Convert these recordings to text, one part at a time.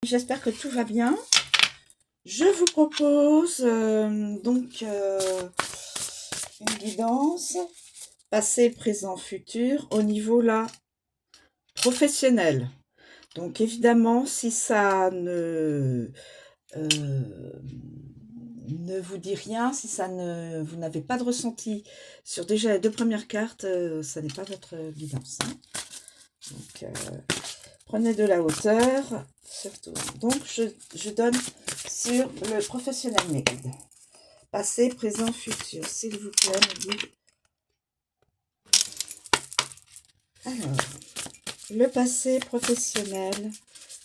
J'espère que tout va bien. Je vous propose une guidance passé, présent, futur au niveau là professionnel. Donc évidemment, si ça ne vous dit rien, si ça ne vous n'avez pas de ressenti sur déjà les deux premières cartes, ça n'est pas votre guidance. Hein. Donc prenez de la hauteur, surtout. Donc je donne sur le professionnel mes guides. Passé, présent, futur, s'il vous plaît, mes guides. Alors, le passé professionnel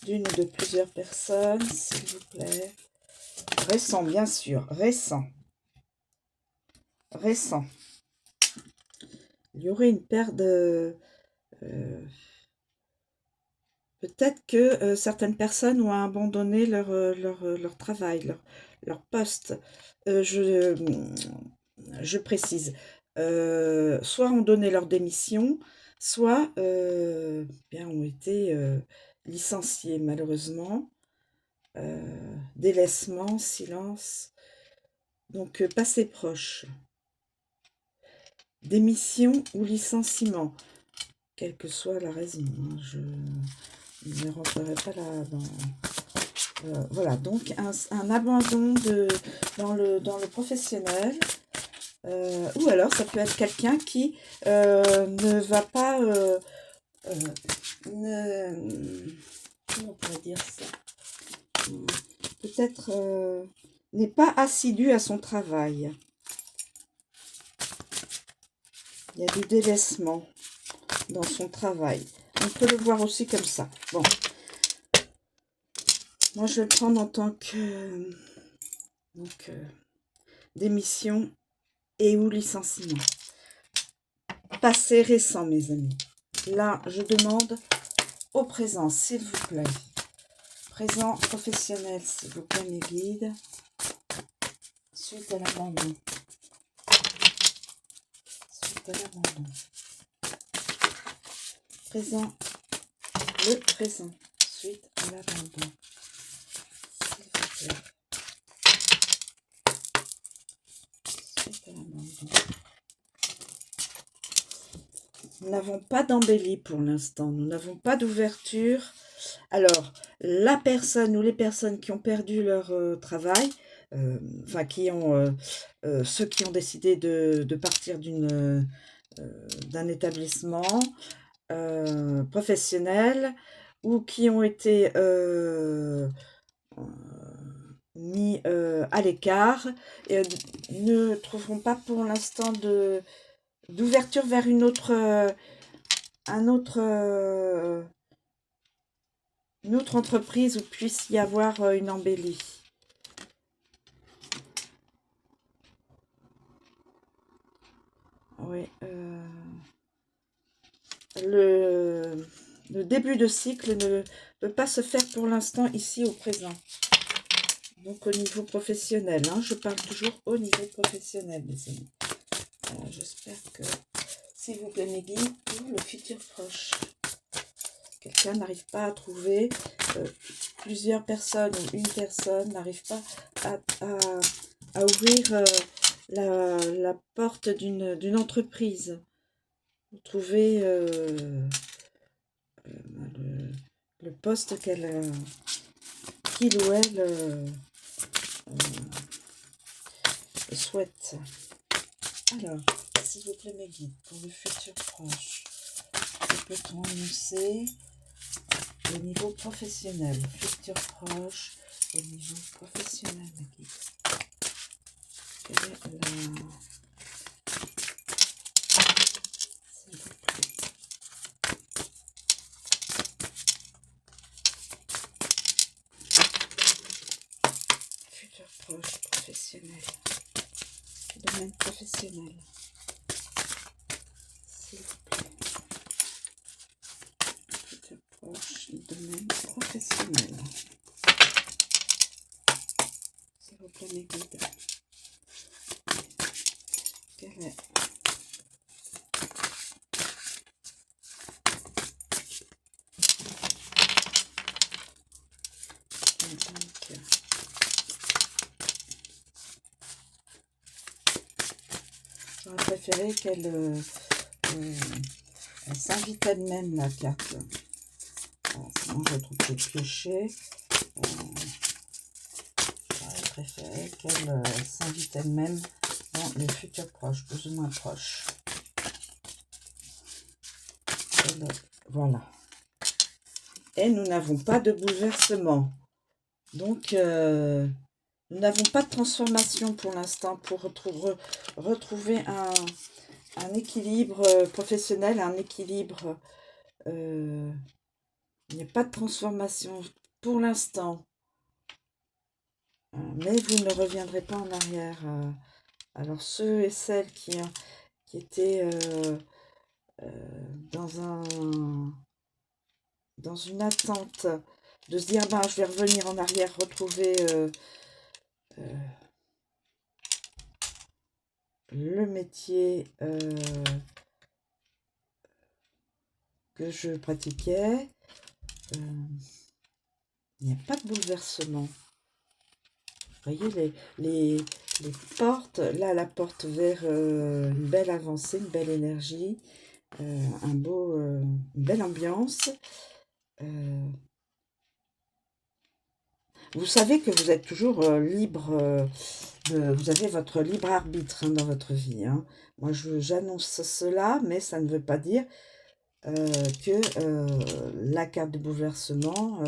d'une ou de plusieurs personnes, s'il vous plaît. Récent, bien sûr, récent. Récent. Il y aurait une paire de... peut-être que certaines personnes ont abandonné leur travail, leur poste. Je précise. Soit ont donné leur démission, soit bien ont été licenciés malheureusement. Délaissement, silence. Donc passé proche. Démission ou licenciement, quelle que soit la raison. Hein, je ne rentrerai pas là dans... voilà, donc un abandon dans le professionnel. Ou alors ça peut être quelqu'un qui ne va pas... comment on pourrait dire ça? Peut-être n'est pas assidu à son travail. Il y a du délaissement dans son travail. On peut le voir aussi comme ça. Bon. Moi, je vais le prendre en tant que démission et ou licenciement. Passé récent, mes amis. Là, je demande au présent, s'il vous plaît. Présent professionnel, s'il vous plaît, mes guides. Suite à l'abandon. Suite à l'abandon. Présent. Le présent. Suite à l'abandon. S'il vous plaît. Suite à l'abandon. Nous n'avons pas d'embellie pour l'instant. Nous n'avons pas d'ouverture. Alors, la personne ou les personnes qui ont perdu leur travail, enfin ceux qui ont décidé de partir d'un établissement professionnel ou qui ont été mis à l'écart ne trouveront pas pour l'instant d'ouverture vers une autre entreprise où puisse y avoir une embellie. Oui. Le début de cycle ne peut pas se faire pour l'instant ici au présent. Donc au niveau professionnel. Hein, je parle toujours au niveau professionnel, mes amis. J'espère que, s'il vous plaît, mes guides, pour le futur proche. Quelqu'un n'arrive pas à trouver, plusieurs personnes ou une personne n'arrive pas à ouvrir la porte d'une entreprise. Vous trouvez le poste qu'il ou elle souhaite. Alors, s'il vous plaît, mes guides, pour le futur proche, que peut-on annoncer au niveau professionnel? Futur proche, au niveau professionnel, mes guides. Quelle est la... S'il vous plaît. Futur proche, professionnel. Domaine professionnel. S'il vous plaît. Futur proche, domaine professionnel. S'il vous plaît, mes guides. Quelle est angélique. J'aurais préféré qu'elle s'invite elle-même, la carte. Alors, sinon, je trouve que piocher. J'aurais préféré qu'elle s'invite elle-même dans le futur proche, plus ou moins proche. Voilà. Et nous n'avons pas de bouleversement. Donc, nous n'avons pas de transformation pour l'instant pour retrouver un équilibre professionnel, un équilibre. Il n'y a pas de transformation pour l'instant. Mais vous ne reviendrez pas en arrière. Alors, ceux et celles qui étaient dans une attente de se dire, bah, je vais revenir en arrière, retrouver le métier que je pratiquais. Il n'y a pas de bouleversement. Vous voyez les portes, là la porte vers une belle avancée, une belle énergie, une belle ambiance. Vous savez que vous êtes toujours libre, vous avez votre libre arbitre hein, dans votre vie. Hein. Moi, j'annonce cela, mais ça ne veut pas dire que la carte de bouleversement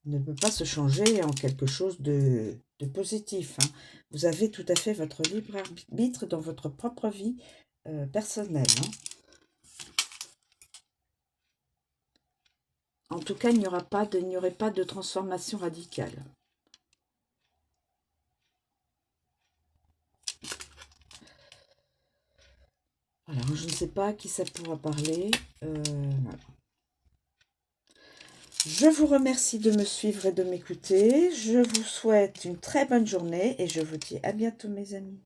ne peut pas se changer en quelque chose de positif. Hein. Vous avez tout à fait votre libre arbitre dans votre propre vie personnelle. Hein. En tout cas, il n'y aurait pas de transformation radicale. Alors, je ne sais pas à qui ça pourra parler. Voilà. Je vous remercie de me suivre et de m'écouter. Je vous souhaite une très bonne journée et je vous dis à bientôt, mes amis.